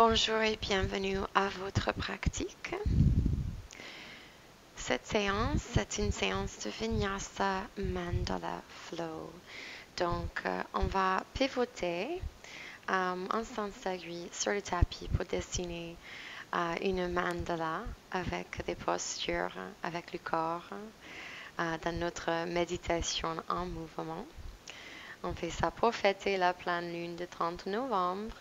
Bonjour et bienvenue à votre pratique. Cette séance, c'est une séance de Vinyasa Mandala Flow. Donc, on va pivoter en sens aiguille sur le tapis pour dessiner une mandala avec des postures, avec le corps, dans notre méditation en mouvement. On fait ça pour fêter la pleine lune du 30 novembre.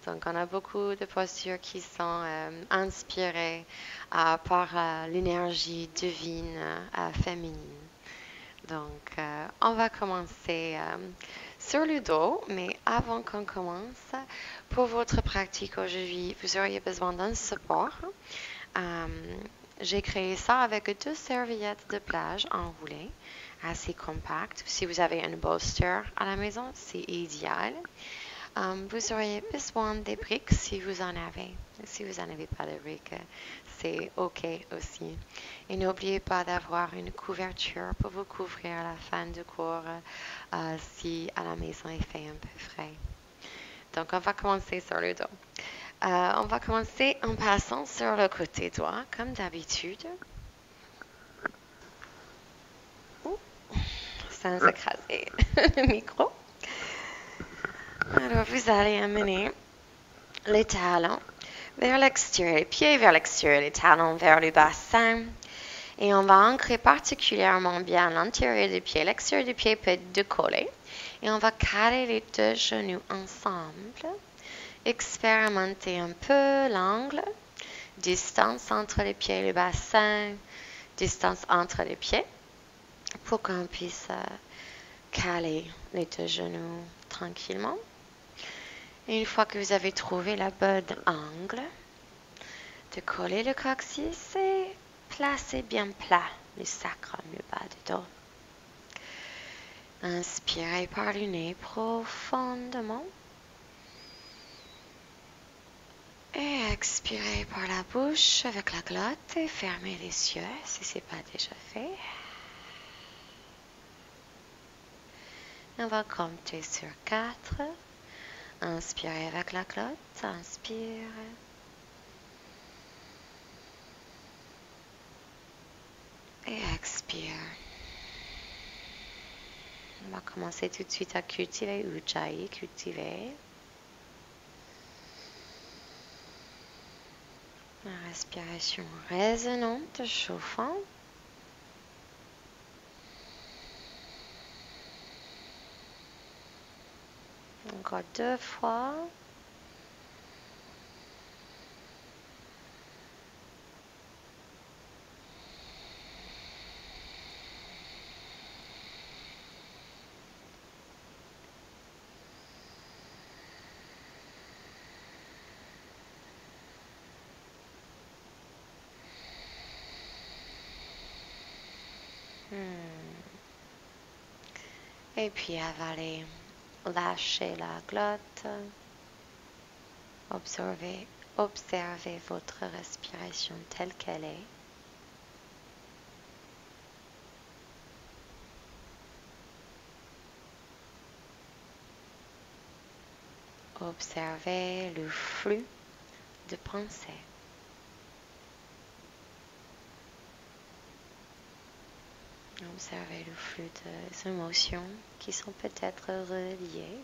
Donc, on a beaucoup de postures qui sont inspirées par l'énergie divine féminine. Donc, on va commencer sur le dos, mais avant qu'on commence, pour votre pratique aujourd'hui, vous auriez besoin d'un support. J'ai créé ça avec 2 serviettes de plage enroulées, assez compactes. Si vous avez un bolster à la maison, c'est idéal. Vous auriez besoin des briques si vous en avez. Si vous n'en avez pas de briques, c'est OK aussi. Et n'oubliez pas d'avoir une couverture pour vous couvrir à la fin du cours si à la maison il fait un peu frais. Donc, on va commencer sur le dos. On va commencer en passant sur le côté droit, comme d'habitude. Sans écraser le micro. Alors, vous allez amener les talons vers l'extérieur, les pieds vers l'extérieur, les talons vers le bassin. Et on va ancrer particulièrement bien l'intérieur du pied. L'extérieur du pied peut décoller. Et on va caler les 2 genoux ensemble. Expérimentez un peu l'angle. Distance entre les pieds et le bassin. Distance entre les pieds. Pour qu'on puisse caler les 2 genoux tranquillement. Et une fois que vous avez trouvé le bon angle, de coller le coccyx et placer bien plat le sacrum, le bas du dos. Inspirez par le nez profondément. Et expirez par la bouche avec la glotte et fermez les yeux si ce n'est pas déjà fait. On va compter sur 4. Inspirez avec la glotte. Inspire. Et expire. On va commencer tout de suite à cultiver Ujjayi, cultiver. La respiration résonante, chauffante. Encore 2 fois. Et puis avalez, lâchez la glotte. Observez votre respiration telle qu'elle est. Observez le flux de pensée. Observez le flux des émotions qui sont peut-être reliées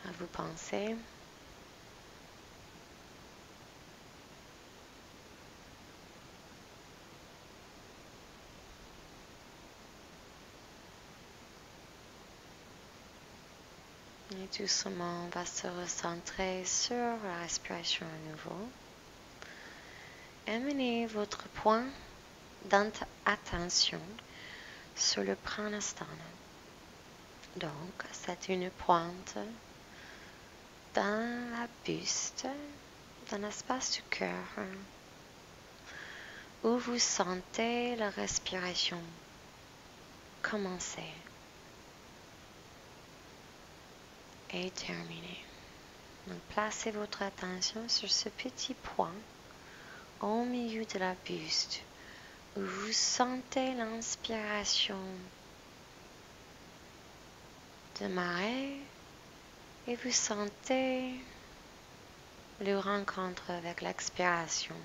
à vos pensées. Et doucement, on va se recentrer sur la respiration à nouveau. Amenez votre point d'attention sur le pranasthana. Donc, c'est une pointe dans la buste, dans l'espace du cœur, où vous sentez la respiration commencer et terminer. Donc, placez votre attention sur ce petit point au milieu de la buste, où vous sentez l'inspiration démarrer et vous sentez le rencontre avec l'expiration.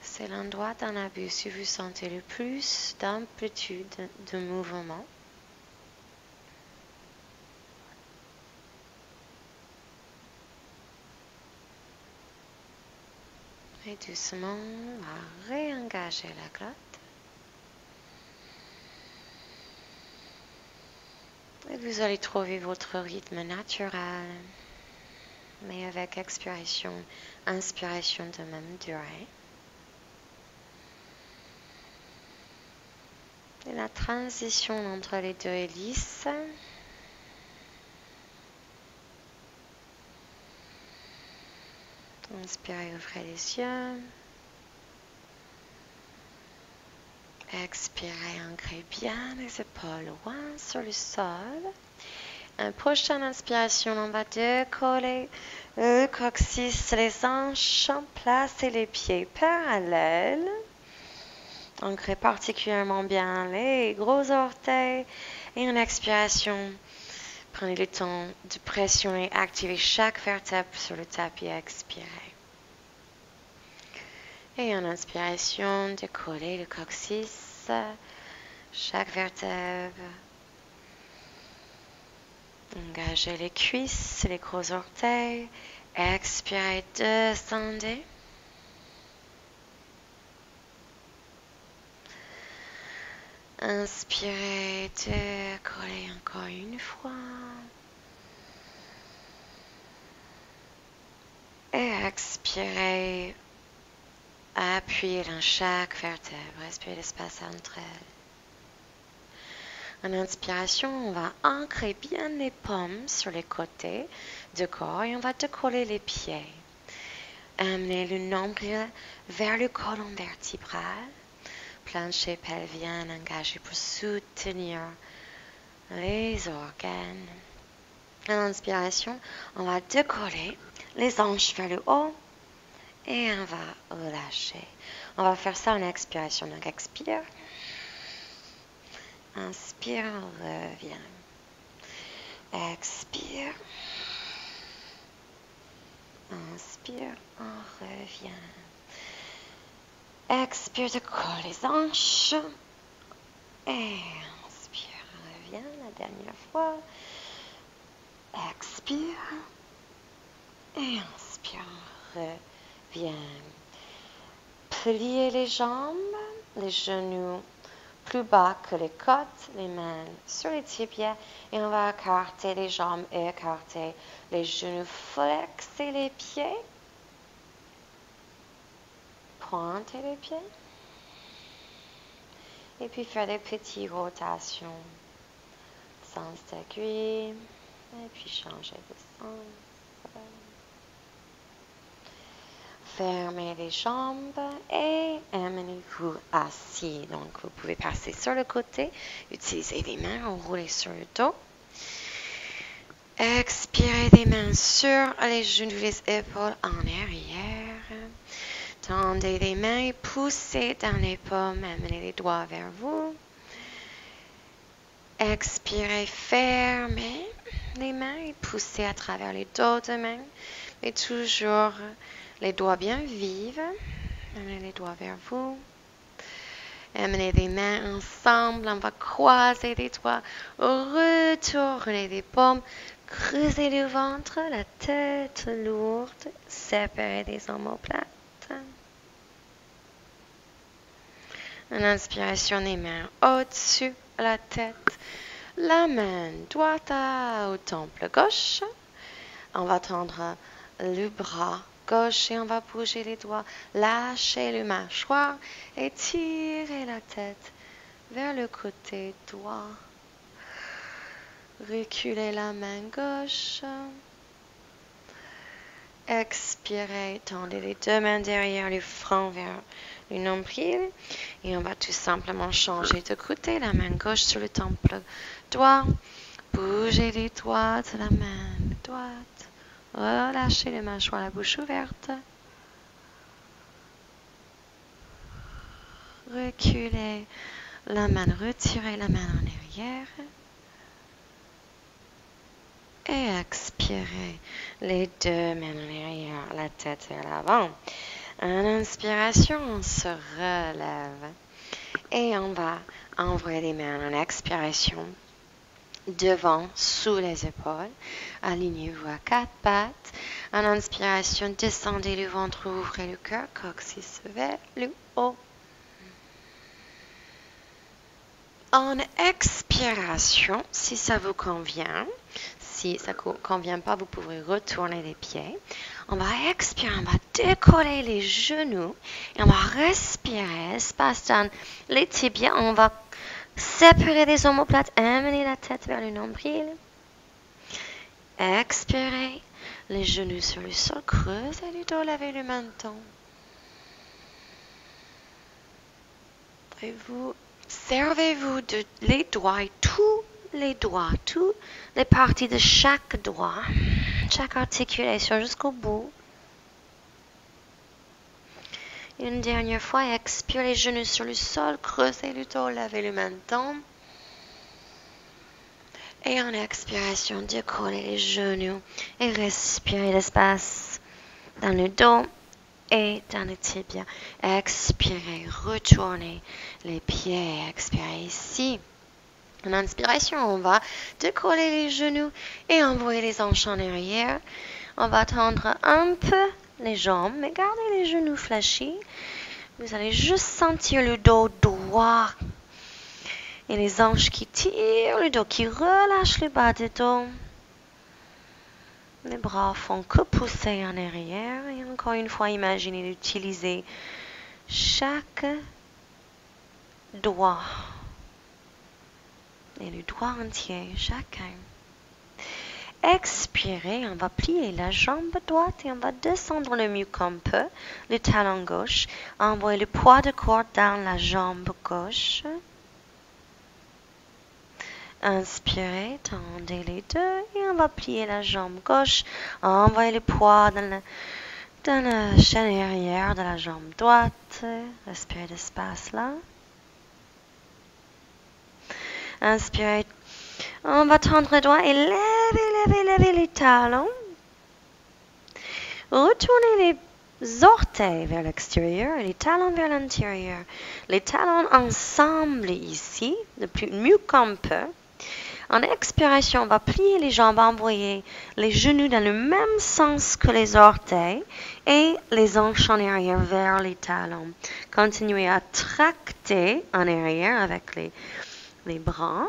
C'est l'endroit dans la bouche où vous sentez le plus d'amplitude de mouvement. Et doucement, on va réengager la glotte. Et vous allez trouver votre rythme naturel, mais avec expiration, inspiration de même durée. Et la transition entre les deux est lisse. Inspirez, ouvrez les yeux. Expirez, ancrez bien les épaules loin sur le sol. Une prochaine inspiration, on va décoller le coccyx, les hanches, placer les pieds parallèles. Ancrez particulièrement bien les gros orteils. Et en expiration, prenez le temps de pressionner, activer chaque vertèbre sur le tapis et expirez. Et en inspiration, décollez le coccyx, chaque vertèbre. Engagez les cuisses, les gros orteils. Expirez, descendez. Inspirez, décollez encore une fois. Et expirez, appuyez dans chaque vertèbre. Respirez l'espace entre elles. En inspiration, on va ancrer bien les paumes sur les côtés du corps et on va décoller les pieds. Amenez le nombril vers le colonne vertébrale. Plancher pelvien engagé pour soutenir les organes. En inspiration, on va décoller les hanches vers le haut et on va relâcher. On va faire ça en expiration. Donc, expire. Inspire, on revient. Expire. Inspire, on revient. Expire, décolle les hanches. Et inspire, on revient la dernière fois. Expire. Et inspire, on revient. Pliez les jambes, les genoux plus bas que les côtes, les mains sur les tibias et on va écarter les jambes et écarter les genoux, flexer les pieds, pointer les pieds et puis faire des petites rotations, sens d'aiguille et puis changer de sens. Fermez les jambes et amenez-vous assis. Donc, vous pouvez passer sur le côté, utiliser les mains, enrouler sur le dos. Expirez des mains sur les genoux, les épaules en arrière. Tendez les mains et poussez dans les paumes, amenez les doigts vers vous. Expirez, fermez les mains et poussez à travers les dos de main. Et toujours les doigts bien vifs. Amenez les doigts vers vous. Amenez les mains ensemble. On va croiser les doigts. Retournez les paumes. Creusez le ventre. La tête lourde. Séparez les omoplates. En inspiration, les mains au-dessus de la tête. La main droite au temple gauche. On va tendre le bras gauche et on va bouger les doigts, lâcher le mâchoire et tirer la tête vers le côté droit. Reculez la main gauche. Expirez, tendez les deux mains derrière le front vers le nombril et on va tout simplement changer de côté, la main gauche sur le temple droit. Bougez les doigts de la main droite. Relâchez le mâchoire, la bouche ouverte. Reculez la main, retirez la main en arrière. Et expirez. Les deux mains en arrière, la tête vers l'avant. En inspiration, on se relève. Et on va envoyer les mains en expiration devant, sous les épaules. Alignez-vous à quatre pattes. En inspiration, descendez le ventre, ouvrez le cœur, coccyx vers le haut. En expiration, si ça vous convient, si ça ne convient pas, vous pouvez retourner les pieds. On va expirer, on va décoller les genoux et on va respirer, espace dans les tibias. On va séparer les omoplates, amener la tête vers le nombril. Expirez, les genoux sur le sol, creusez le dos, lavez le menton. Et vous servez-vous de les doigts, tous les doigts, toutes les parties de chaque doigt, chaque articulation jusqu'au bout. Une dernière fois, expirez les genoux sur le sol, creusez le dos, lavez le menton. Et en expiration, décollez les genoux et respirez l'espace dans le dos et dans les tibias. Expirez, retournez les pieds, expirez ici. En inspiration, on va décoller les genoux et envoyer les hanches en arrière. On va tendre un peu les jambes, mais gardez les genoux fléchis. Vous allez juste sentir le dos droit et les hanches qui tirent le dos, qui relâchent le bas du dos. Les bras font que pousser en arrière. Et encore une fois, imaginez d'utiliser chaque doigt et le doigt entier, chacun. Expirez, on va plier la jambe droite et on va descendre le mieux qu'on peut, le talon gauche. Envoyez le poids de corps dans la jambe gauche. Inspirez, tendez les deux et on va plier la jambe gauche. Envoyez le poids dans la chaîne arrière de la jambe droite. Respirez l'espace là. Inspirez. On va tendre le doigt et levez les talons. Retournez les orteils vers l'extérieur et les talons vers l'intérieur. Les talons ensemble ici, le mieux qu'on peut. En expiration, on va plier les jambes, envoyer les genoux dans le même sens que les orteils et les hanches en arrière vers les talons. Continuez à tracter en arrière avec les bras.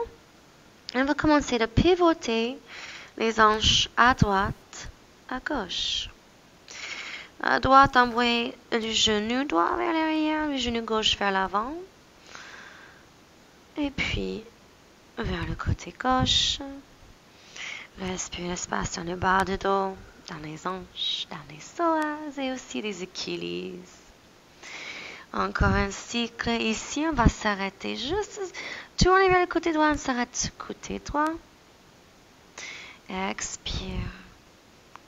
On va commencer de pivoter les hanches à droite, à gauche. À droite, envoyez le genou droit vers l'arrière, le genou gauche vers l'avant. Et puis, vers le côté gauche. Respirez l'espace dans le bas du dos, dans les hanches, dans les psoas et aussi les Achilles. Encore un cycle. Ici, on va s'arrêter juste. Tournez vers le côté droit, on s'arrête côté droit. Expire.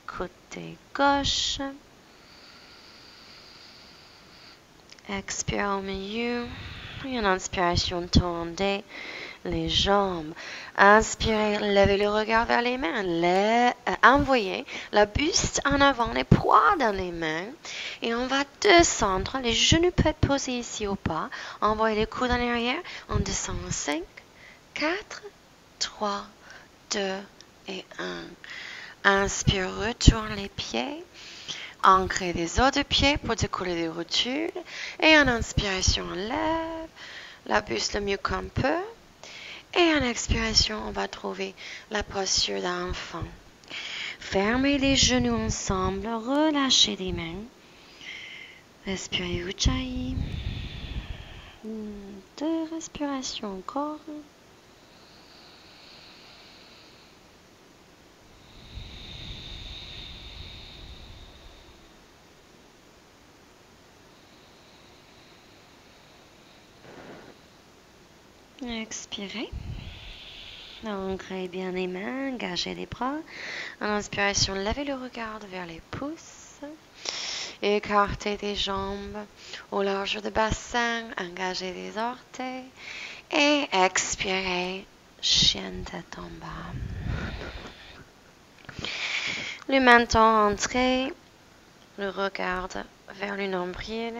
Côté gauche. Expire au milieu. Et en inspiration, tendez les jambes. Inspirez, levez le regard vers les mains. Envoyez la buste en avant, les poids dans les mains. Et on va descendre. Les genoux peuvent être posés ici au pas. Envoyez les coudes en arrière. On descend en 5, 4, 3, 2 et 1. Inspire, retourne les pieds. Ancrez les os de pied pour décoller les rotules. Et en inspiration, on lève la buste le mieux qu'on peut. Et en expiration, on va trouver la posture d'enfant. Fermez les genoux ensemble, relâchez les mains. Respirez Ujjayi. 2 respirations encore. Expirez. Ancrez bien les mains, engagez les bras. En inspiration, levez le regard vers les pouces. Écartez les jambes au large du bassin. Engagez les orteils. Et expirez, chien tête en bas. Le menton entré, le regard vers le nombril.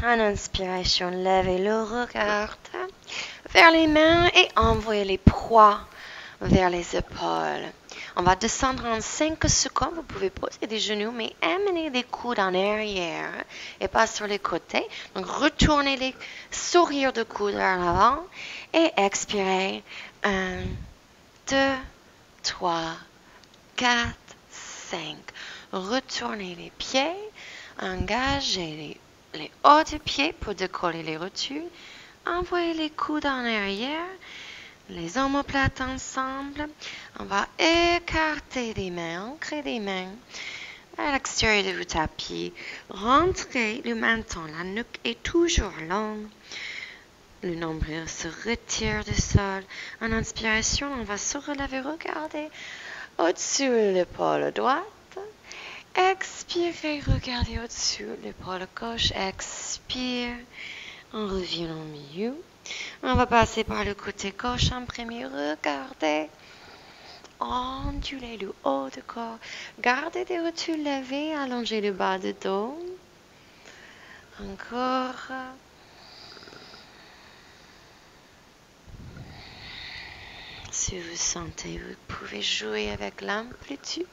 En inspiration, levez le regard vers les mains et envoyez les poids vers les épaules. On va descendre en 5 secondes. Vous pouvez poser des genoux, mais amenez les coudes en arrière et pas sur les côtés. Donc, retournez les sourires de coude vers l'avant et expirez. 1, 2, 3, 4, 5. Retournez les pieds. Engagez les hauts de pied pour décoller les rotules. Envoyez les coudes en arrière. Les omoplates ensemble. On va écarter les mains, ancrer les mains à l'extérieur de votre tapis. Rentrez le menton, la nuque est toujours longue. Le nombril se retire du sol. En inspiration, on va se relever, regardez au-dessus de l'épaule droite. Expirez, regardez au-dessus de l'épaule gauche. Expire, on revient au milieu. On va passer par le côté gauche en premier. Regardez. Ondulez le haut du corps. Gardez des rotules levées. Allongez le bas du dos. Encore. Si vous sentez, vous pouvez jouer avec l'amplitude.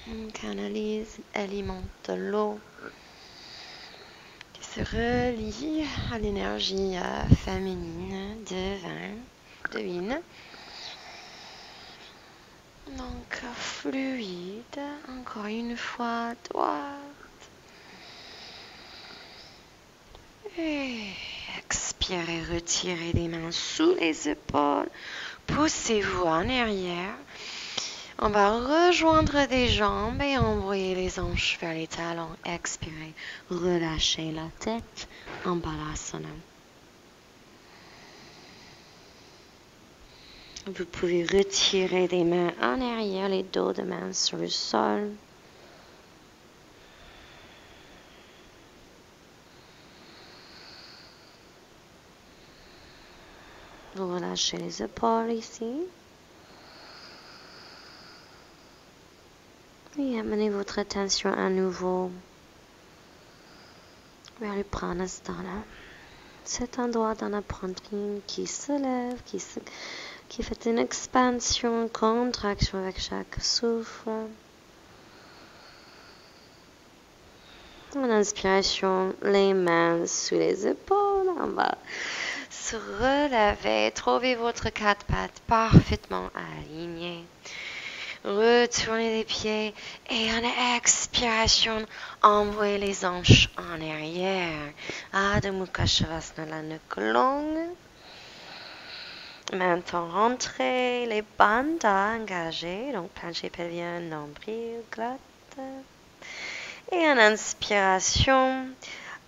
On canalise, alimente l'eau qui se relie à l'énergie féminine de Yin. Donc, fluide, encore une fois, droite. Et expirez, retirez les mains sous les épaules. Poussez-vous en arrière. On va rejoindre les jambes et envoyer les hanches vers les talons. Expirez, relâchez la tête en balasana. Vous pouvez retirer les mains en arrière, les dos de main sur le sol. Relâchez les épaules ici. Et amenez votre attention à nouveau vers le pranasthana. Cet endroit dans la poitrine qui se lève, qui fait une expansion, une contraction avec chaque souffle. En inspiration, les mains sous les épaules. On va se relever. Trouvez votre quatre pattes parfaitement alignées. Retournez les pieds et en expiration, envoyez les hanches en arrière. Adho Mukha Shavasana, la nuque longue. Menton rentré, les bandhas engagés, donc plancher pelvien, nombril, glotte. Et en inspiration,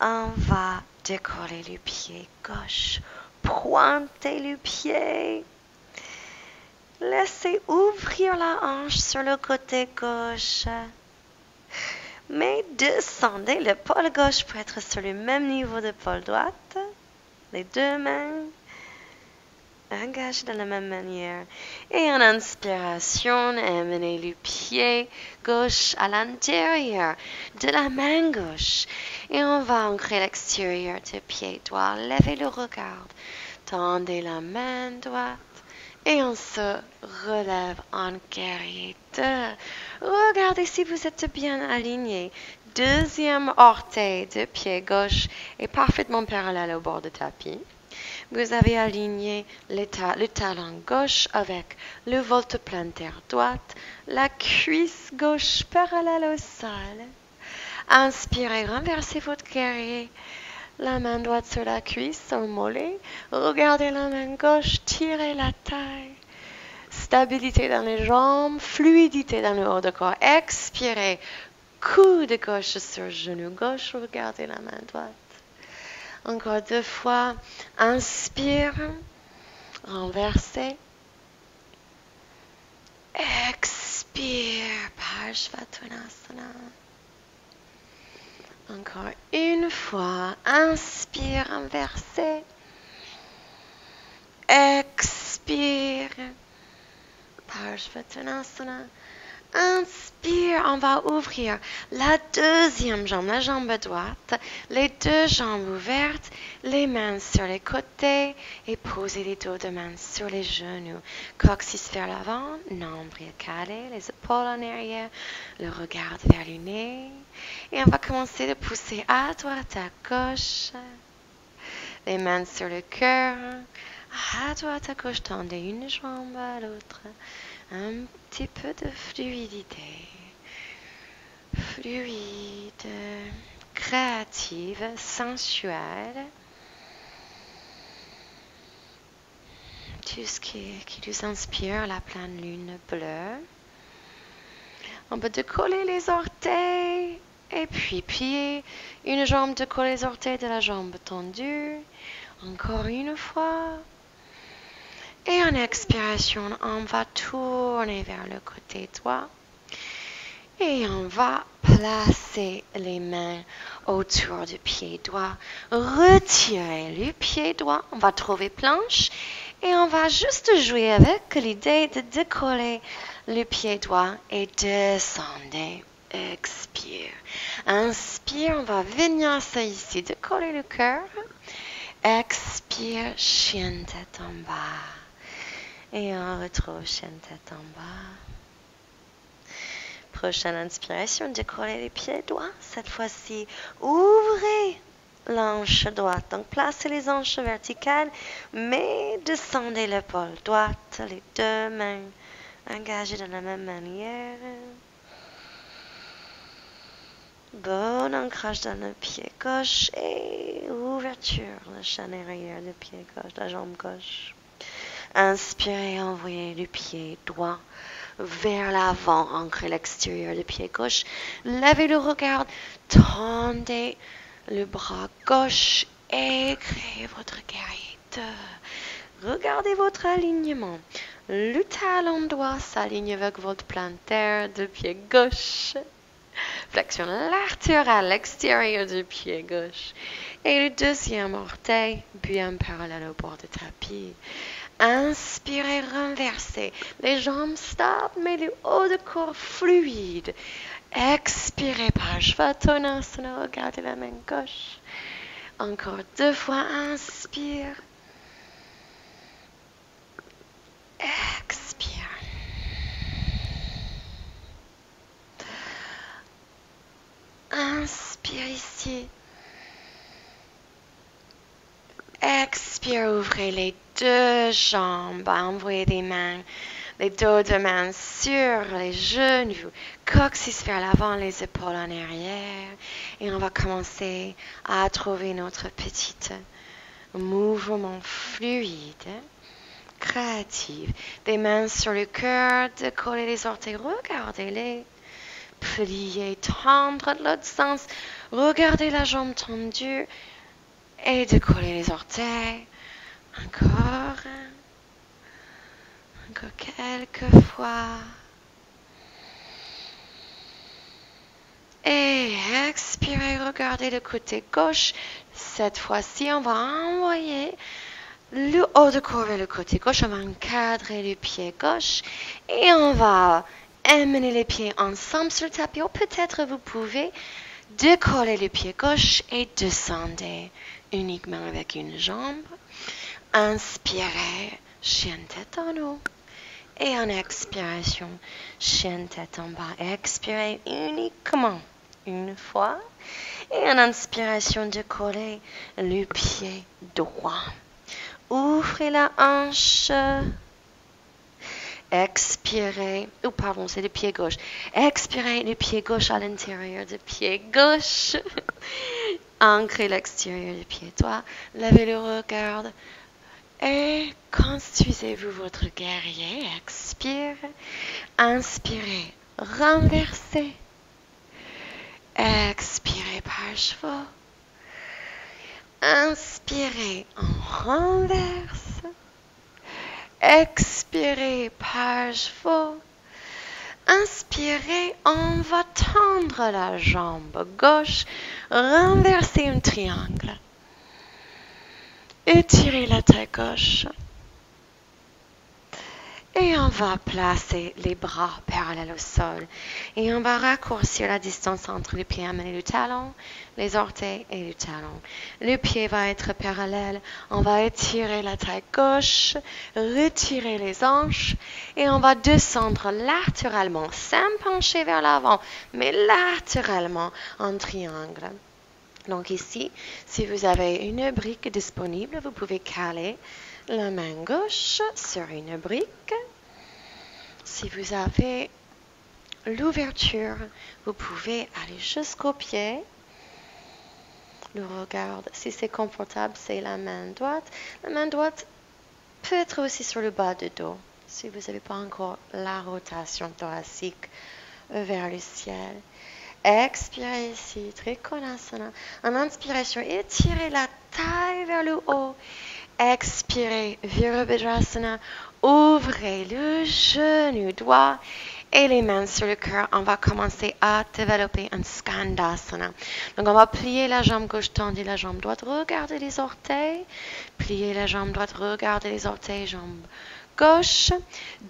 on va décoller le pied gauche. Pointez le pied. Laissez ouvrir la hanche sur le côté gauche. Mais descendez l'épaule gauche pour être sur le même niveau de l'épaule droite. Les deux mains engagées de la même manière. Et en inspiration, amenez le pied gauche à l'intérieur de la main gauche. Et on va ancrer l'extérieur du pied droit. Levez le regard. Tendez la main droite. Et on se relève en guerrier 2. Regardez si vous êtes bien aligné. Deuxième orteil de pied gauche est parfaitement parallèle au bord du tapis. Vous avez aligné le talon gauche avec le volte plantaire droite, la cuisse gauche parallèle au sol. Inspirez, renversez votre guerrier. La main droite sur la cuisse, au mollet. Regardez la main gauche, tirez la taille. Stabilité dans les jambes, fluidité dans le haut du corps. Expirez, coude gauche sur genou gauche, regardez la main droite. Encore 2 fois. Inspire, renversez. Expire, Parshvattanasana. Encore une fois. Inspire, inversé. Expire. Parshvatanasana. Inspire, on va ouvrir la deuxième jambe, la jambe droite, les deux jambes ouvertes, les mains sur les côtés et poser les dos de main sur les genoux. Coccyx vers l'avant, nombril calé, les épaules en arrière, le regard vers le nez. Et on va commencer de pousser à droite, à gauche, les mains sur le cœur, à droite, à gauche, tendez une jambe à l'autre. Un petit peu de fluidité, fluide, créative, sensuelle. Tout ce qui nous inspire, la pleine lune bleue. On peut décoller les orteils et puis plier une jambe, décoller les orteils de la jambe tendue. Encore une fois. Et en expiration, on va tourner vers le côté droit. Et on va placer les mains autour du pied droit. Retirer le pied droit. On va trouver planche. Et on va juste jouer avec l'idée de décoller le pied droit et descendre. Expire. Inspire, on va venir ici, décoller le cœur. Expire, chien tête en bas. Et on retrouve chaîne tête en bas. Prochaine inspiration, décoller les pieds droits. Cette fois-ci, ouvrez l'hanche droite. Donc, placez les hanches verticales, mais descendez l'épaule droite. Les deux mains engagées de la même manière. Bon ancrage dans le pied gauche et ouverture, la chaîne arrière du pied gauche, la jambe gauche. Inspirez, envoyez le pied droit vers l'avant, ancrez l'extérieur du pied gauche. Levez le regard, tendez le bras gauche et créez votre guerrier 2. Regardez votre alignement. Le talon droit s'aligne avec votre plantaire du pied gauche. Flexion latérale à l'extérieur du pied gauche. Et le deuxième orteil bien parallèle au bord du tapis. Inspirez, renversez. Les jambes stables, mais le haut du corps fluide. Expirez, Parshvatanasana. Regardez la main gauche. Encore 2 fois, inspire. Expire. Inspire ici. Expire, ouvrez les deux jambes, envoyez des mains, les dos de main sur les genoux, coccyx vers l'avant, les épaules en arrière. Et on va commencer à trouver notre petit mouvement fluide, créatif. Des mains sur le cœur, décoller les orteils, regardez-les. Plier, tendre de l'autre sens, regardez la jambe tendue. Et décoller les orteils. Encore quelques fois. Et expirez, regardez le côté gauche. Cette fois-ci, on va envoyer le haut du corps vers le côté gauche. On va encadrer le pied gauche. Et on va amener les pieds ensemble sur le tapis. Ou peut-être vous pouvez décoller le pied gauche et descendre uniquement avec une jambe. Inspirez, chien tête en haut. Et en expiration, chien tête en bas. Expirez uniquement une fois. Et en inspiration, décollez le pied droit. Ouvrez la hanche. Expirez, c'est le pied gauche. Expirez le pied gauche à l'intérieur du pied gauche. Ancrez l'extérieur du pied droit. Levez le regard. Et construisez-vous votre guerrier. Expire. Inspirez. Renversez. Expirez par chevaux. Inspirez. On renverse. Expirez par chevaux. Inspirez, on va tendre la jambe gauche, renverser un triangle. Étirez la taille gauche. Et on va placer les bras parallèles au sol. Et on va raccourcir la distance entre le pied amené et le talon, les orteils et le talon. Le pied va être parallèle. On va étirer la taille gauche, retirer les hanches et on va descendre latéralement, sans pencher vers l'avant, mais latéralement en triangle. Donc ici, si vous avez une brique disponible, vous pouvez caler la main gauche sur une brique. Si vous avez l'ouverture, vous pouvez aller jusqu'au pied. Le regard, si c'est confortable, c'est la main droite. La main droite peut être aussi sur le bas du dos, si vous n'avez pas encore la rotation thoracique vers le ciel. Expirez ici, Trikonasana. En inspiration, étirez la taille vers le haut. Expirez, Virabhadrasana. Ouvrez le genou droit et les mains sur le cœur. On va commencer à développer un Skandasana. Donc, on va plier la jambe gauche, tendre la jambe droite. Regardez les orteils. Pliez la jambe droite, regardez les orteils, jambe gauche.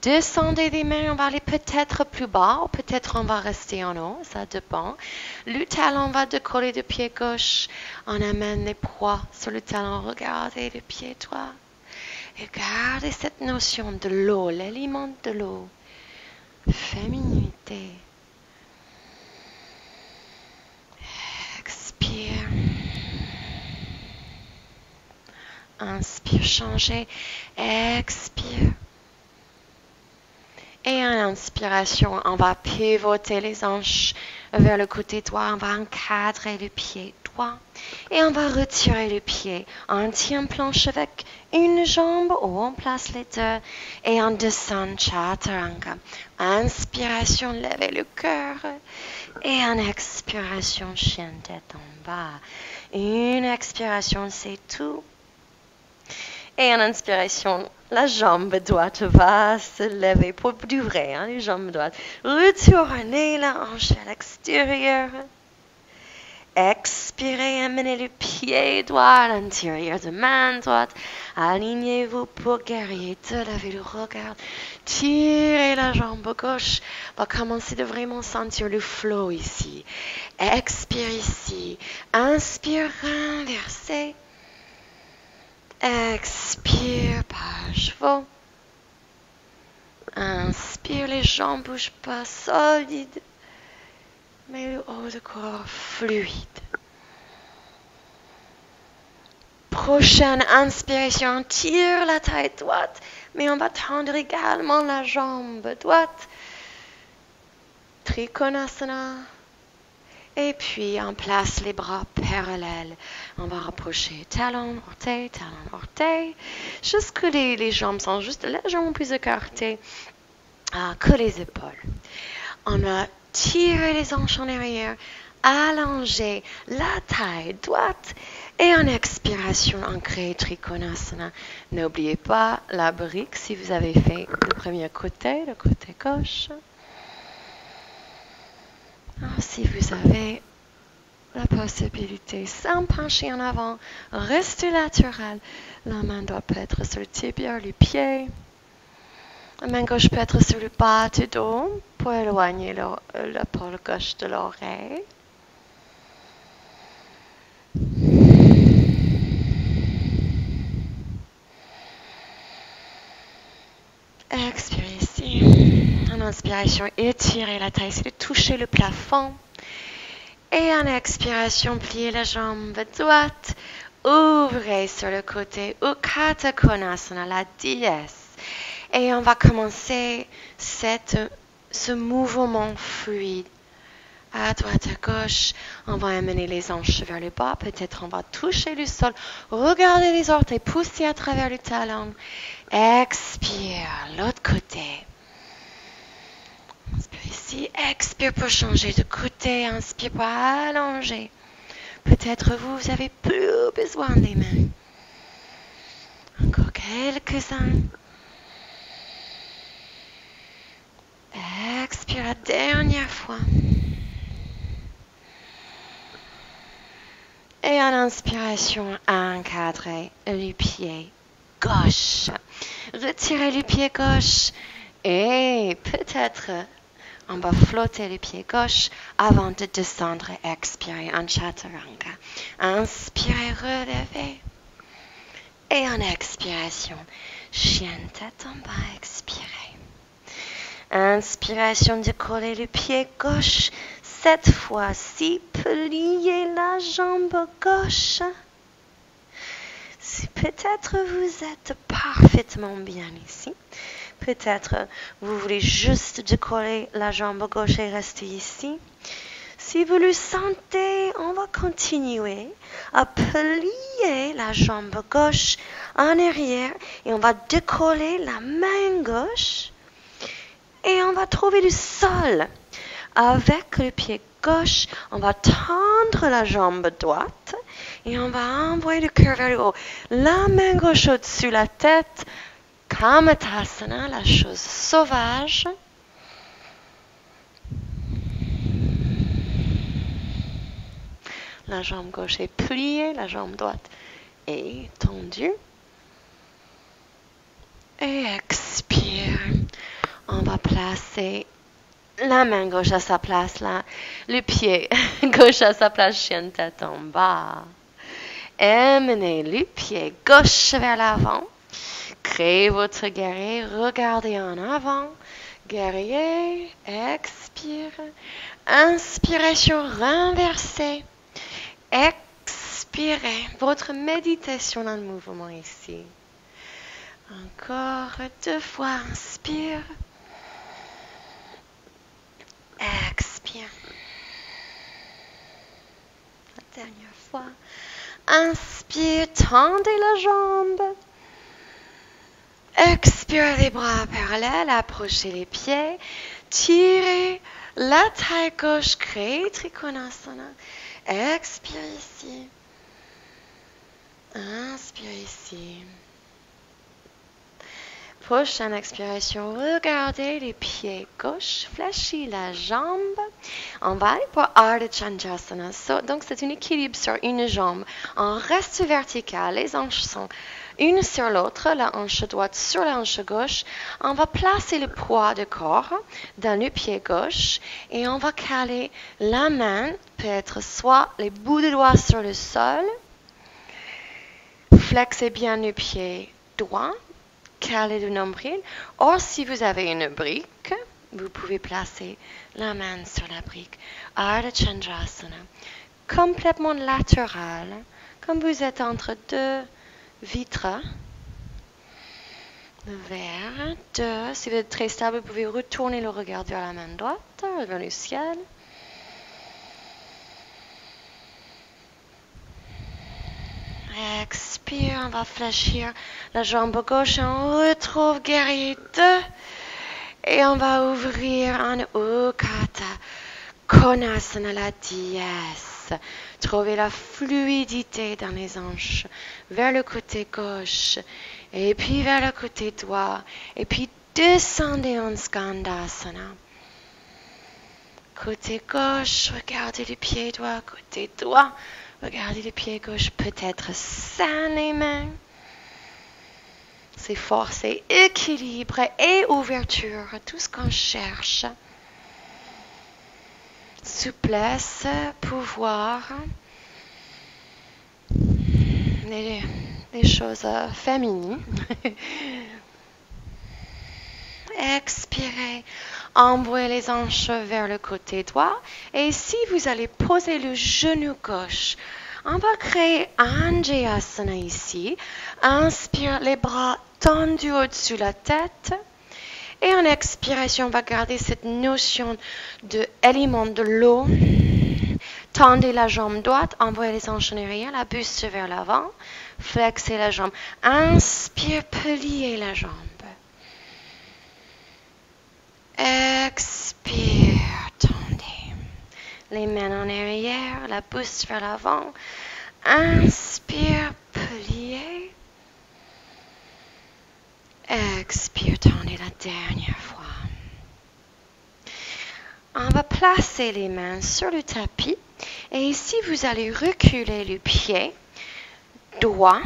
Descendez les mains, on va aller peut-être plus bas ou peut-être on va rester en haut, ça dépend. Le talon va décoller du pied gauche. On amène les poids sur le talon, regardez le pied droit. Et gardez cette notion de l'eau, l'aliment de l'eau. Féminité. Expire. Inspire, changez. Expire. Et en inspiration, on va pivoter les hanches vers le côté droit. On va encadrer le pied droit. Et on va retirer le pied. On tient planche avec une jambe ou on place les deux. Et on descend Chaturanga. Inspiration, levez le cœur. Et en expiration, chien tête en bas. Une expiration, c'est tout. Et en inspiration, la jambe droite va se lever pour du vrai, hein, les jambes droites. Retournez la hanche à l'extérieur. Expirez, amenez le pied droit à l'intérieur de main droite. Alignez-vous pour guerrier de laver le regard. Tirez la jambe gauche. On va commencer de vraiment sentir le flow ici. Expire ici. Inspire, renversez. Expire, pas chevaux. Inspire, les jambes ne bougent pas, solides. Mais le haut du corps fluide. Prochaine inspiration, tire la taille droite, mais on va tendre également la jambe droite. Trikonasana. Et puis, on place les bras parallèles. On va rapprocher talon, orteil, jusque les jambes sont juste légèrement plus écartées que les épaules. On va tirer les hanches en arrière, allonger la taille droite et en expiration, on crée Trikonasana. N'oubliez pas la brique si vous avez fait le premier côté, le côté gauche. Alors, si vous avez la possibilité, sans pencher en avant, restez latéral. La main doit être sur le tibia, le pied. La main gauche peut être sur le bas du dos pour éloigner l'épaule gauche de l'oreille. Expirez ici. En inspiration, étirez la taille, c'est de toucher le plafond. Et en expiration, pliez la jambe droite. Ouvrez sur le côté. Ukkata Konasana, la dièse. Et on va commencer ce mouvement fluide. À droite, à gauche, on va amener les hanches vers le bas. Peut-être on va toucher le sol. Regardez les orteils, poussez à travers le talon. Expire, l'autre côté. Inspire ici, expire pour changer de côté. Inspire pour allonger. Peut-être vous avez plus besoin des mains. Encore quelques-uns. Expire la dernière fois. Et en inspiration, encadrez le pied gauche. Retirez le pied gauche et peut-être on va flotter le pied gauche avant de descendre et expirer en chaturanga. Inspirez, relevez. Et en expiration, chien tête en bas, expirez. Inspiration, décollez le pied gauche. Cette fois-ci, pliez la jambe gauche. Si peut-être vous êtes parfaitement bien ici, peut-être vous voulez juste décoller la jambe gauche et rester ici. Si vous le sentez, on va continuer à plier la jambe gauche en arrière et on va décoller la main gauche et on va trouver le sol. Avec le pied gauche, on va tendre la jambe droite et on va envoyer le cœur vers le haut. La main gauche au-dessus de la tête, Kametasana, la chose sauvage. La jambe gauche est pliée, la jambe droite est tendue. Et expire. On va placer la main gauche à sa place, là. Le pied gauche à sa place, chien tête en bas. Emmenez le pied gauche vers l'avant. Créez votre guerrier, regardez en avant. Guerrier, expire. Inspiration renversée. Expirez. Votre méditation dans le mouvement ici. Encore 2 fois, inspire. Expire. La dernière fois. Inspire, tendez la jambe. Expire, les bras parallèles, approchez les pieds. Tirez la taille gauche, créez Trikonasana. Expire ici. Inspire ici. Prochaine expiration, regardez les pieds gauche, fléchis la jambe. On va aller pour Ardha Chandrasana. Donc, c'est un équilibre sur une jambe. On reste vertical, les hanches sont une sur l'autre, la hanche droite sur la hanche gauche. On va placer le poids du corps dans le pied gauche et on va caler la main, peut-être soit les bouts de doigts sur le sol. Flexez bien le pied droit. Calez le nombril. Or, si vous avez une brique, vous pouvez placer la main sur la brique. Ardha Chandrasana. Complètement latéral. Comme vous êtes entre 2 vitres. Vers 2. Si vous êtes très stable, vous pouvez retourner le regard vers la main droite, vers le ciel. Expire, on va fléchir la jambe gauche et on retrouve guerrier 2. Et on va ouvrir en Ukata Konasana, la dièse. Trouvez la fluidité dans les hanches vers le côté gauche et puis vers le côté droit. Et puis descendez en Skandasana. Côté gauche, regardez le pied droit, côté droit. Regardez le pied gauche, peut-être sans les mains. C'est force et équilibre et ouverture, tout ce qu'on cherche. Souplesse, pouvoir. Les choses féminines. Expirez. Envoyez les hanches vers le côté droit. Et si vous allez poser le genou gauche, on va créer Anjayasana ici. Inspire, les bras tendus au-dessus de la tête. Et en expiration, on va garder cette notion d'élément de l'eau. Tendez la jambe droite, envoyez les hanches en arrière, la buste vers l'avant. Flexez la jambe. Inspire, pliez la jambe. Expire, tendez. Les mains en arrière, la buste vers l'avant. Inspire, pliez. Expire, tendez la dernière fois. On va placer les mains sur le tapis. Et ici, vous allez reculer le pied droit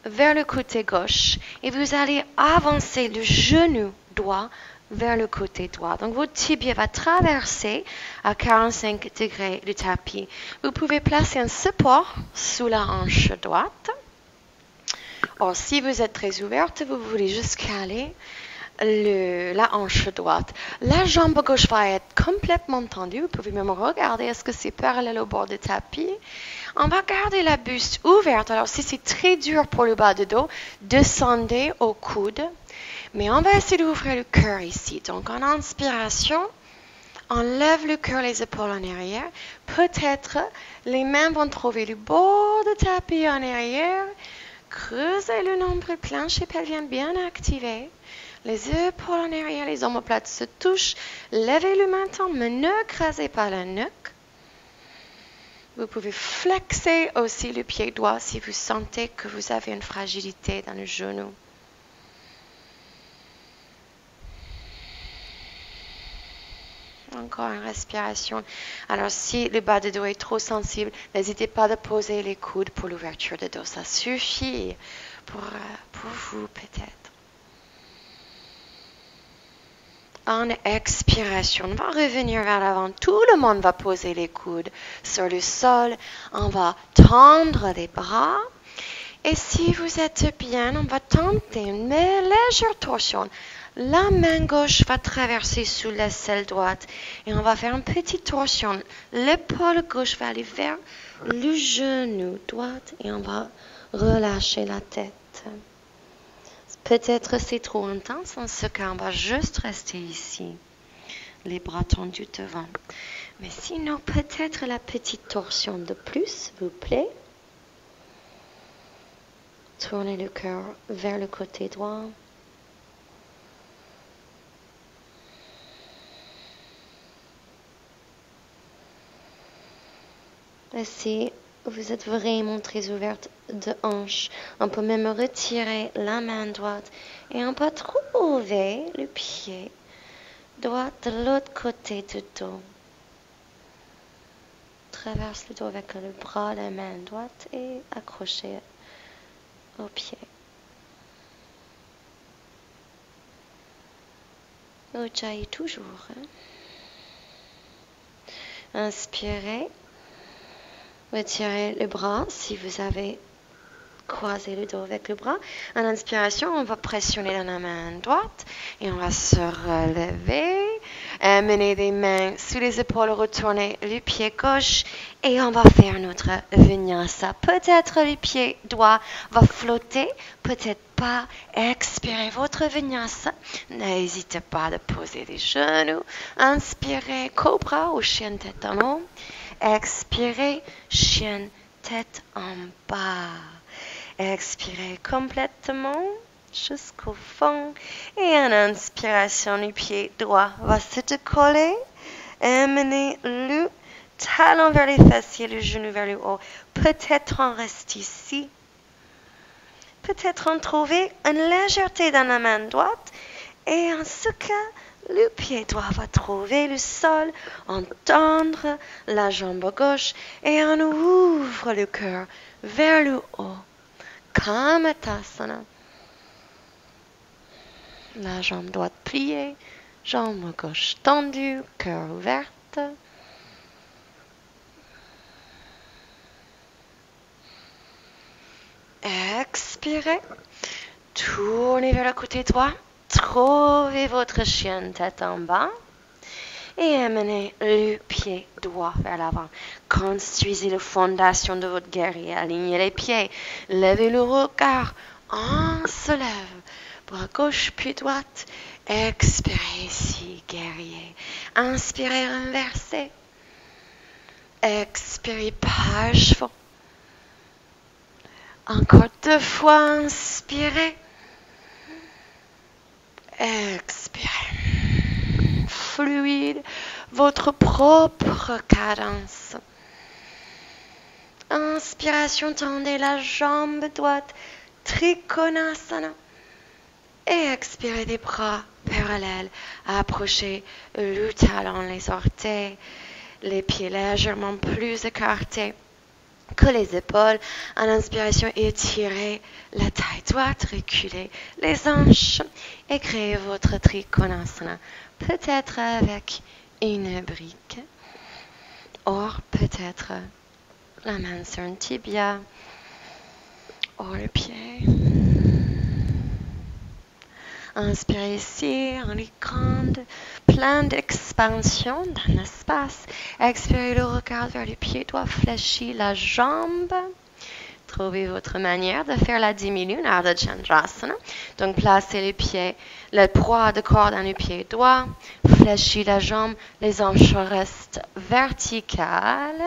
vers le côté gauche. Et vous allez avancer le genou droit vers le côté droit. Donc, votre tibia va traverser à 45 degrés le tapis. Vous pouvez placer un support sous la hanche droite. Or, si vous êtes très ouverte, vous voulez juste caler la hanche droite. La jambe gauche va être complètement tendue. Vous pouvez même regarder est-ce que c'est parallèle au bord du tapis. On va garder la buste ouverte. Alors, si c'est très dur pour le bas de dos, descendez au coude. Mais on va essayer d'ouvrir le cœur ici. Donc, en inspiration, on lève le cœur, les épaules en arrière. Peut-être les mains vont trouver le bord du tapis en arrière. Creusez le nombril, plancher pelvien bien activé. Les épaules en arrière, les omoplates se touchent. Levez le menton, mais ne crasez pas la nuque. Vous pouvez flexer aussi le pied droit si vous sentez que vous avez une fragilité dans le genou. Encore une respiration. Alors, si le bas de dos est trop sensible, n'hésitez pas à poser les coudes pour l'ouverture de dos. Ça suffit pour vous, peut-être. En expiration, on va revenir vers l'avant. Tout le monde va poser les coudes sur le sol. On va tendre les bras. Et si vous êtes bien, on va tenter une légère torsion. La main gauche va traverser sous l'aisselle droite et on va faire une petite torsion. L'épaule gauche va aller vers le genou droit et on va relâcher la tête. Peut-être c'est trop intense, en ce cas on va juste rester ici, les bras tendus devant. Mais sinon peut-être la petite torsion de plus, s'il vous plaît. Tournez le cœur vers le côté droit. Et si vous êtes vraiment très ouverte de hanche, on peut même retirer la main droite et on peut trouver le pied droit de l'autre côté du dos. Traverse le dos avec le bras, la main droite et accroché au pied. Ujjayi toujours. Inspirez. Retirez le bras si vous avez croisé le dos avec le bras. En inspiration, on va pressionner dans la main droite et on va se relever. Amener les mains sous les épaules, retourner le pied gauche et on va faire notre vinyasa. Peut-être le pied droit va flotter, peut-être pas. Expirez votre vinyasa. N'hésitez pas à poser les genoux. Inspirez, cobra ou chien tête en haut. Expirez, chien, tête en bas. Expirez complètement jusqu'au fond. Et en inspiration, le pied droit va se décoller. Amenez le talon vers les fessiers, le genou vers le haut. Peut-être on reste ici. Peut-être on trouve une légèreté dans la main droite. Et en ce cas, le pied droit va trouver le sol, on tendre la jambe gauche et on ouvre le cœur vers le haut. Kamatasana. La jambe droite pliée, jambe gauche tendue, cœur ouvert. Expirez. Tournez vers le côté droit. Trouvez votre chien tête en bas et amenez le pied droit vers l'avant. Construisez la fondation de votre guerrier. Alignez les pieds. Levez le regard. On se lève. Bras gauche puis droite. Expirez ici, guerrier. Inspirez, renversez. Expirez, pas chevaux. Encore 2 fois, inspirez. Expirez. Fluide, votre propre cadence. Inspiration, tendez la jambe droite. Trikonasana. Et expirez les bras parallèles. Approchez le talon, les orteils, les pieds légèrement plus écartés que les épaules. En inspiration, étirez la taille droite, reculez les hanches et créez votre Trikonasana. Peut-être avec une brique, ou peut-être la main sur un tibia, ou le pied. Inspirez ici, on est grande, plein d'expansion dans l'espace. Expirez le regard vers le pied droit, fléchis la jambe. Trouvez votre manière de faire la diminue, Ardha Chandrasana. Donc, placez le pied, le poids de corps dans le pied droit. Fléchis la jambe, les hanches restent verticales.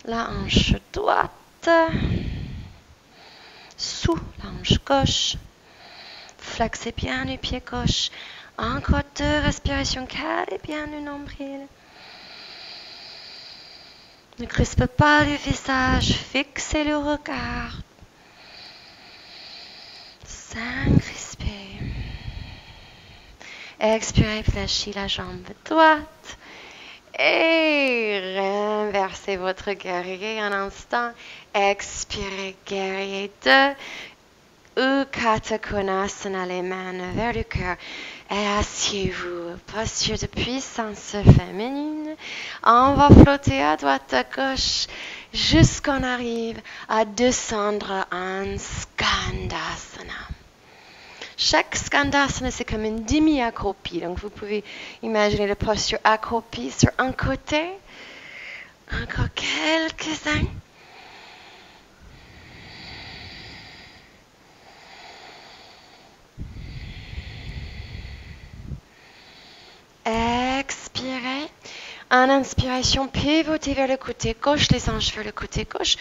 La hanche droite, sous la hanche gauche. Flexez bien le pied gauche. Encore 2 respirations. Calez bien le nombril. Ne crispe pas le visage. Fixez le regard. Sans crisper. Expirez, fléchissez la jambe droite. Et renversez votre guerrier un instant. Expirez, guerrier 2. Ukkata Konasana, les mains vers le cœur. Et asseyez-vous. Posture de puissance féminine. On va flotter à droite, à gauche, jusqu'on arrive à descendre en Skandasana. Chaque Skandasana, c'est comme une demi-accroupie. Donc, vous pouvez imaginer la posture accroupie sur un côté. Encore quelques-uns. Expirez. En inspiration, pivotez vers le côté gauche, les hanches vers le côté gauche.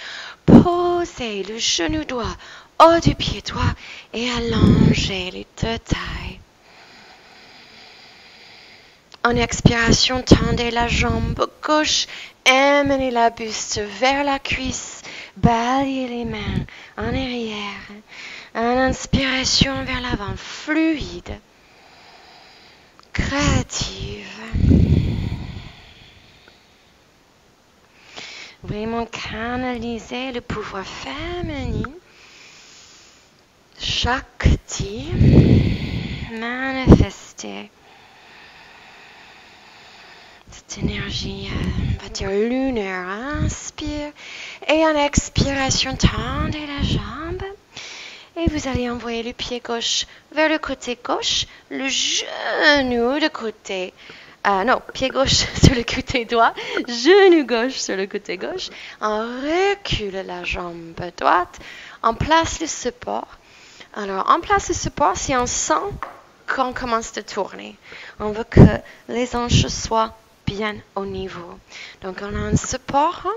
Posez le genou droit haut du pied droit et allongez les 2 tailles. En expiration, tendez la jambe gauche, amenez la buste vers la cuisse, balayez les mains en arrière. En inspiration vers l'avant, fluide. Créative. Vraiment canaliser le pouvoir féminin. Shakti. Manifester. Cette énergie, on va dire lunaire. Inspire. Et en expiration, tendez la jambe. Et vous allez envoyer le pied gauche vers le côté gauche, le genou de côté. Pied gauche sur le côté droit, genou gauche sur le côté gauche. On recule la jambe droite, on place le support. Alors, on place le support si on sent qu'on commence à tourner. On veut que les hanches soient bien au niveau. Donc, on a un support.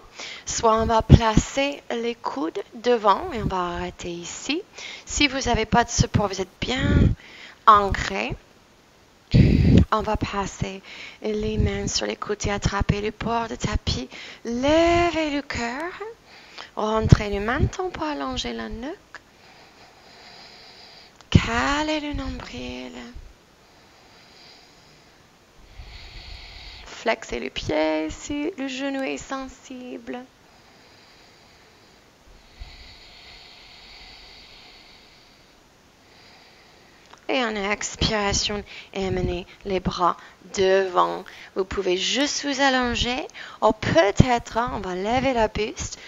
Soit on va placer les coudes devant et on va arrêter ici. Si vous n'avez pas de support, vous êtes bien ancré. On va passer les mains sur les côtés, attraper le bord de tapis, lever le cœur, rentrer le menton pour allonger la nuque, caler le nombril, flexer le pied si le genou est sensible. Et en expiration, amenez les bras devant. Vous pouvez juste vous allonger. Ou peut-être, on va lever la buste.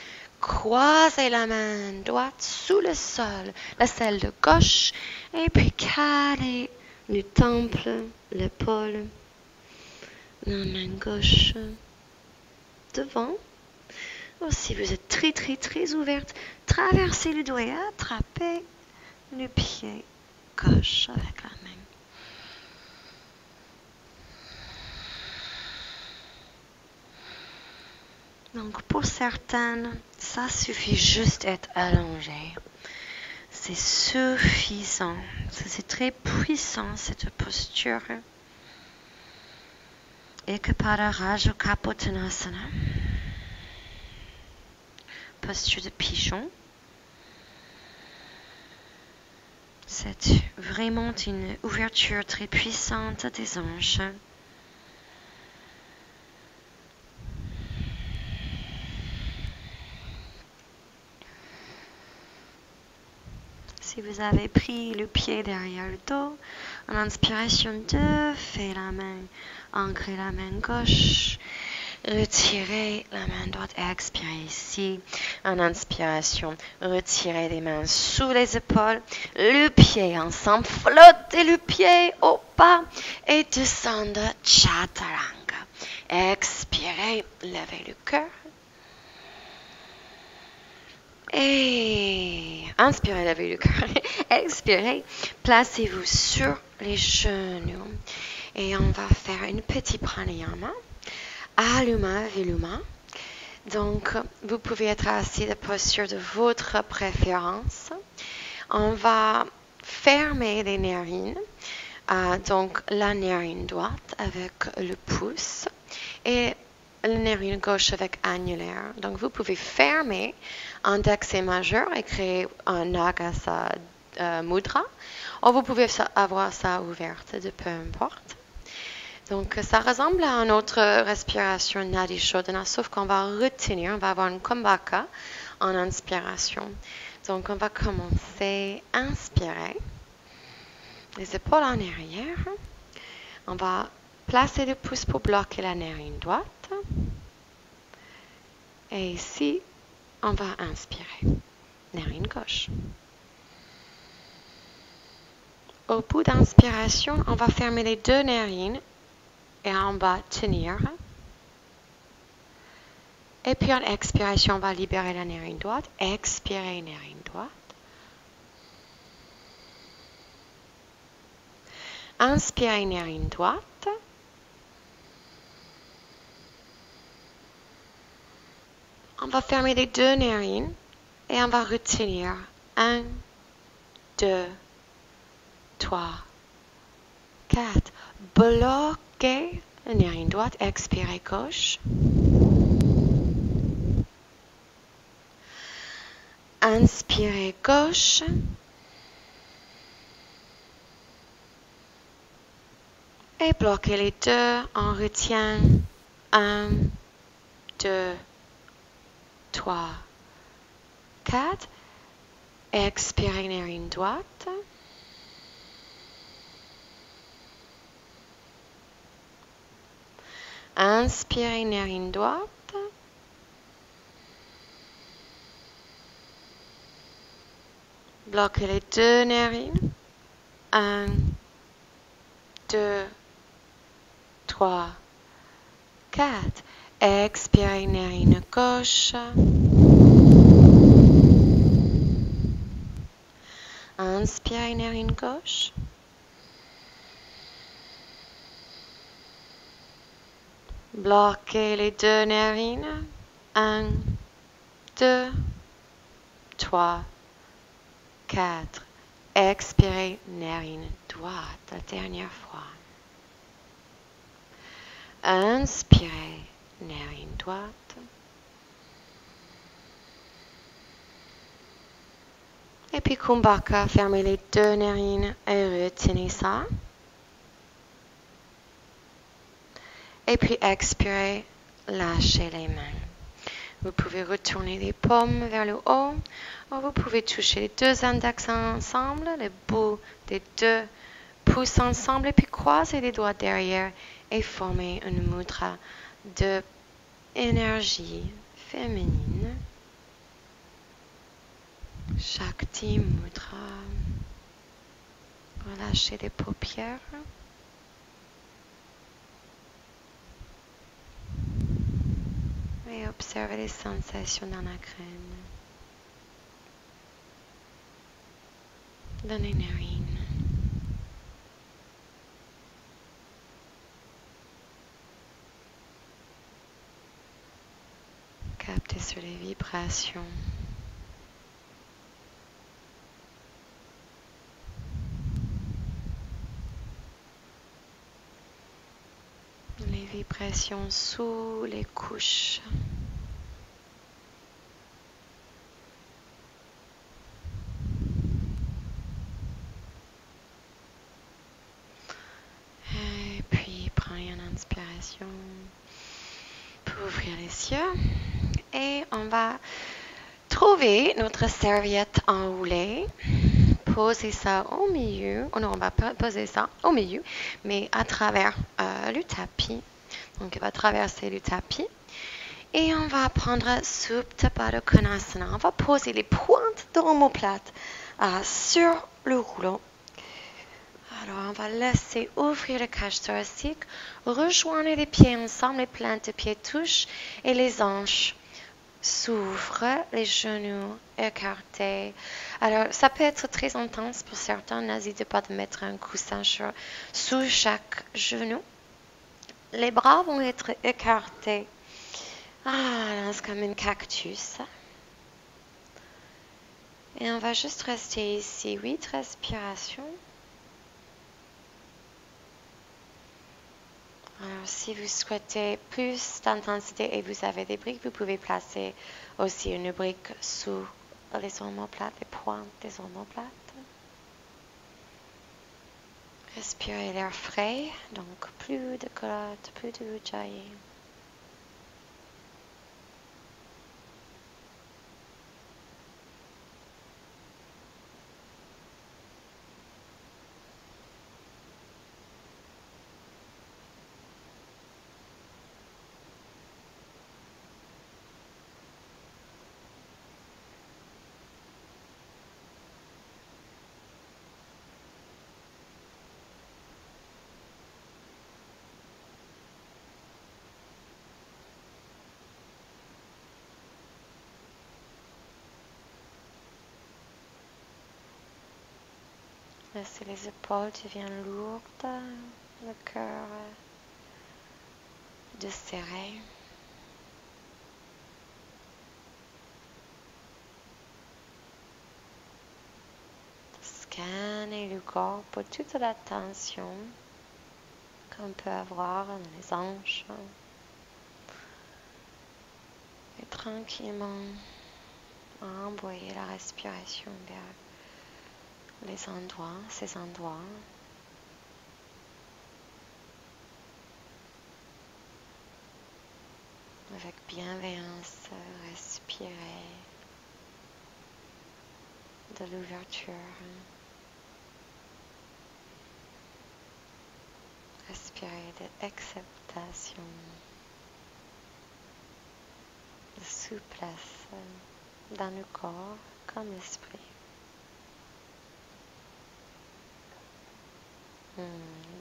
Croisez la main droite sous le sol, la selle de gauche. Et puis calez le temple, l'épaule, la main gauche devant. Ou si vous êtes très, très, très ouverte, traversez le doigt et attrapez le pied gauche avec la main. Donc pour certaines, ça suffit juste d'être allongé. C'est suffisant. C'est très puissant cette posture. Ekapada Raja Kapottanasana. Posture de pigeon. C'est vraiment une ouverture très puissante des anges. Si vous avez pris le pied derrière le dos, en inspiration 2, faites la main, ancrez la main gauche, retirez la main droite, expirez ici. En inspiration, retirez les mains sous les épaules, le pied ensemble, flottez le pied au bas et descendez Chaturanga. Expirez, levez le cœur. Et inspirez, levez le cœur. Expirez, placez-vous sur les genoux. Et on va faire une petite pranayama. Aluma Viluma. Donc, vous pouvez être assis de posture de votre préférence. On va fermer les narines. Donc, la narine droite avec le pouce et la narine gauche avec annulaire. Donc, vous pouvez fermer index et majeur et créer un Nagasa Mudra. Ou vous pouvez avoir ça ouverte, de peu importe. Donc, ça ressemble à une autre respiration Nadi Shodhana, sauf qu'on va retenir, on va avoir une Kumbhaka en inspiration. Donc, on va commencer à inspirer. Les épaules en arrière. On va placer le pouce pour bloquer la narine droite. Et ici, on va inspirer. Narine gauche. Au bout d'inspiration, on va fermer les deux narines et on va tenir. Et puis en expiration, on va libérer la narine droite. Expirez, narine droite. Inspirez, narine droite. On va fermer les deux narines et on va retenir. 1, 2, 3, 4. Bloquez la narine droite. Expirez, gauche. Inspirez, gauche. Et bloquez les deux. On retient. 1, 2, 3, 4. Expirez, narine droite. Inspirez, narine droite. Bloquez les deux narines. 1, 2, 3, 4. Expirez, narine gauche. Inspirez, narine gauche. Bloquez les deux narines. 1, 2, 3, 4. Expirez, narine droite. La dernière fois. Inspirez, narine droite. Et puis Kumbhaka, fermez les deux narines et retenez ça. Et puis expirez, lâchez les mains. Vous pouvez retourner les paumes vers le haut, ou vous pouvez toucher les deux index ensemble, les bouts des deux pouces ensemble, et puis croiser les doigts derrière et former une mudra de énergie féminine. Shakti Mudra. Relâchez les paupières. Et observez les sensations dans la crâne. Dans les narines. Captez sur les vibrations. Les vibrations sous les couches. inspiration pour ouvrir les yeux. Et on va trouver notre serviette enroulée. Poser ça au milieu. Oh non, on va pas poser ça au milieu, mais à travers le tapis. Donc, on va traverser le tapis. Et on va prendre Supta Baddha Konasana. On va poser les pointes de l'omoplate sur le rouleau. Alors, on va laisser ouvrir le cage thoracique, rejoindre les pieds ensemble, les plantes de pieds touchent et les hanches s'ouvrent, les genoux écartés. Alors, ça peut être très intense pour certains. N'hésitez pas de mettre un coussin sous chaque genou. Les bras vont être écartés. C'est comme un cactus. Et on va juste rester ici 8 respirations. Alors, si vous souhaitez plus d'intensité et vous avez des briques, vous pouvez placer aussi une brique sous les omoplates, les pointes des omoplates. Respirez l'air frais, donc plus de culottes, plus de ujjayi. Laissez les épaules deviennent lourdes, le cœur de serrer. Scannez le corps pour toute la tension qu'on peut avoir dans les hanches. Et tranquillement envoyer la respiration vers ces endroits. Avec bienveillance, respirez de l'ouverture. Respirez de l'acceptation, de souplesse dans le corps comme l'esprit.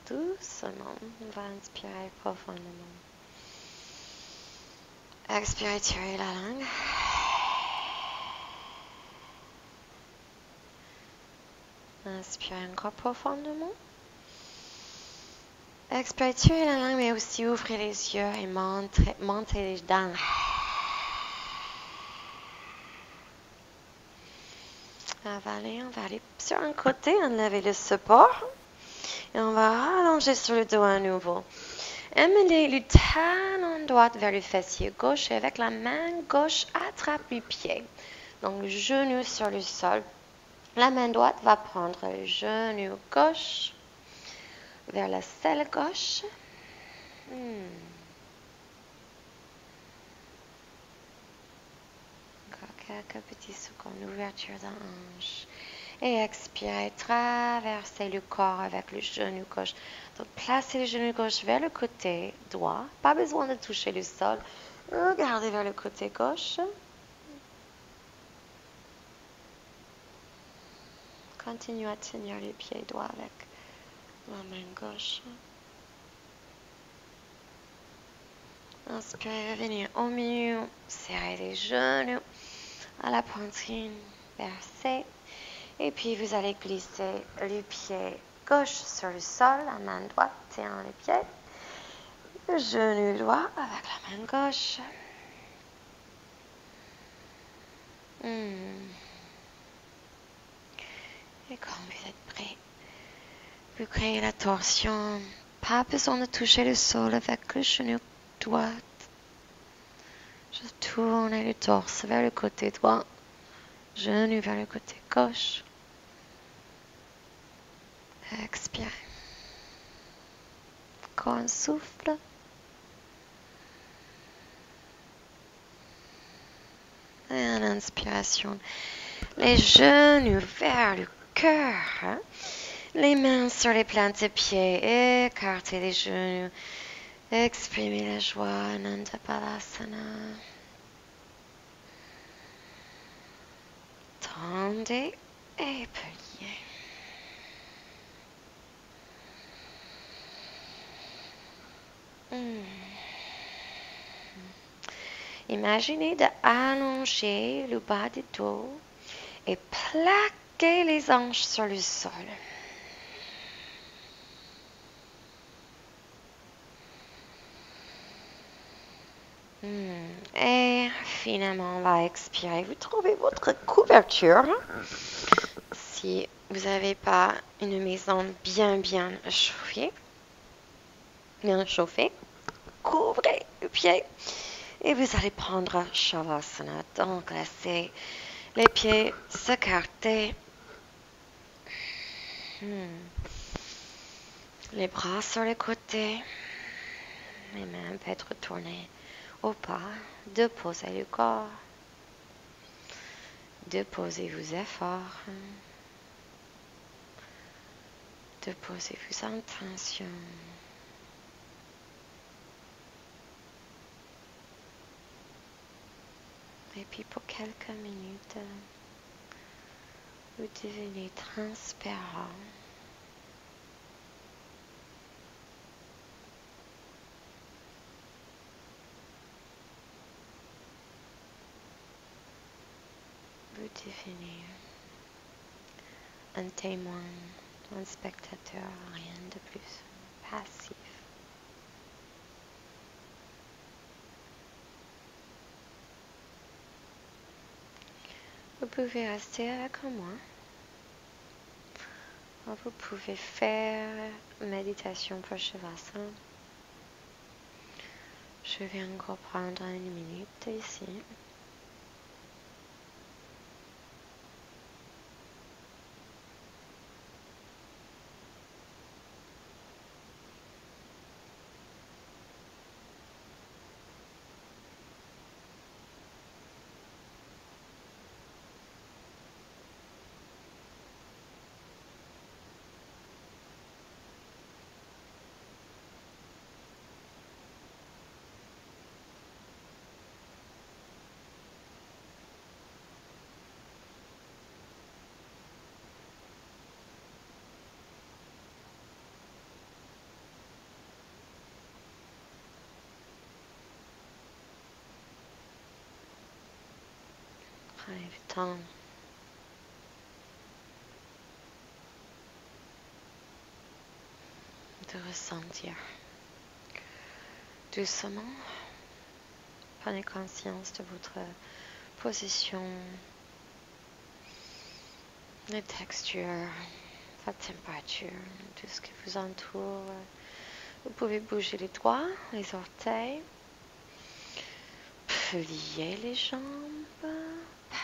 Doucement, on va inspirer profondément. Expirez, tirez la langue. Inspirez encore profondément. Expirez, tirez la langue, mais aussi ouvrez les yeux et montez les dents. Avalez, on va aller sur un côté, enlever le support. Et on va rallonger sur le dos à nouveau. Amenez le talon droit vers le fessier gauche et avec la main gauche, attrape le pied. Donc, genou sur le sol. La main droite va prendre le genou gauche vers la selle gauche. Encore quelques petits secondes d'ouverture de hanche. Et expirez, traversez le corps avec le genou gauche. Donc, placez le genou gauche vers le côté droit. Pas besoin de toucher le sol. Regardez vers le côté gauche. Continuez à tenir les pieds droits avec la main gauche. Inspirez, revenez au milieu. Serrez les genoux à la poitrine. Versez. Et puis, vous allez glisser le pied gauche sur le sol, la main droite tient les pieds. Le genou droit avec la main gauche. Et quand vous êtes prêt, vous créez la torsion. Pas besoin de toucher le sol avec le genou droit. Juste tournez le torse vers le côté droit. Genou vers le côté gauche. Expirez. Encore un souffle. Et en inspiration, les genoux vers le cœur. Hein? Les mains sur les plantes de pied. Écartez les genoux. Exprimez la joie. Ananda Balasana. Tendez et pliez. Imaginez d'allonger le bas du dos et plaquer les hanches sur le sol. Et finalement, on va expirer. Vous trouvez votre couverture. Si vous n'avez pas une maison bien chauffée, couvrez le pied et vous allez prendre Shavasana. Donc, laissez les pieds s'écarter. Les bras sur les côtés. Les mains peuvent être tournées au pas. Déposez le corps. Déposez vos efforts. Déposez vos intentions. Et puis pour quelques minutes, vous devenez transparent. Vous devenez un témoin, un spectateur, rien de plus, passif. Vous pouvez rester avec moi. Vous pouvez faire méditation pour Shavasana. Je vais encore prendre une minute ici. Prenez le temps de ressentir doucement. Prenez conscience de votre position, la texture, la température, tout ce qui vous entoure. Vous pouvez bouger les doigts, les orteils, plier les jambes,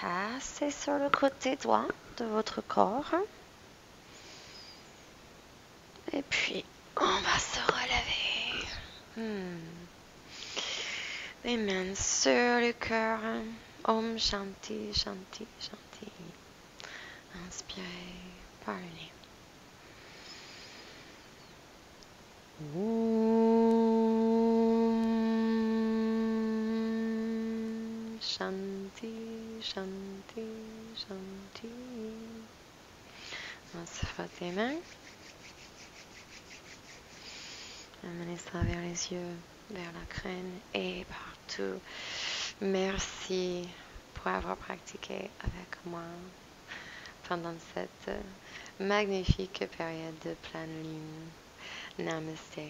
passer sur le côté droit de votre corps. Et puis, on va se relever. Les mains sur le cœur. Om Shanti, Shanti, Shanti. Inspirez par le nez. Shanti, Shanti, Shanti. On se frotte les mains. Amenez ça vers les yeux, vers la crâne et partout. Merci pour avoir pratiqué avec moi pendant cette magnifique période de pleine lune. Namaste.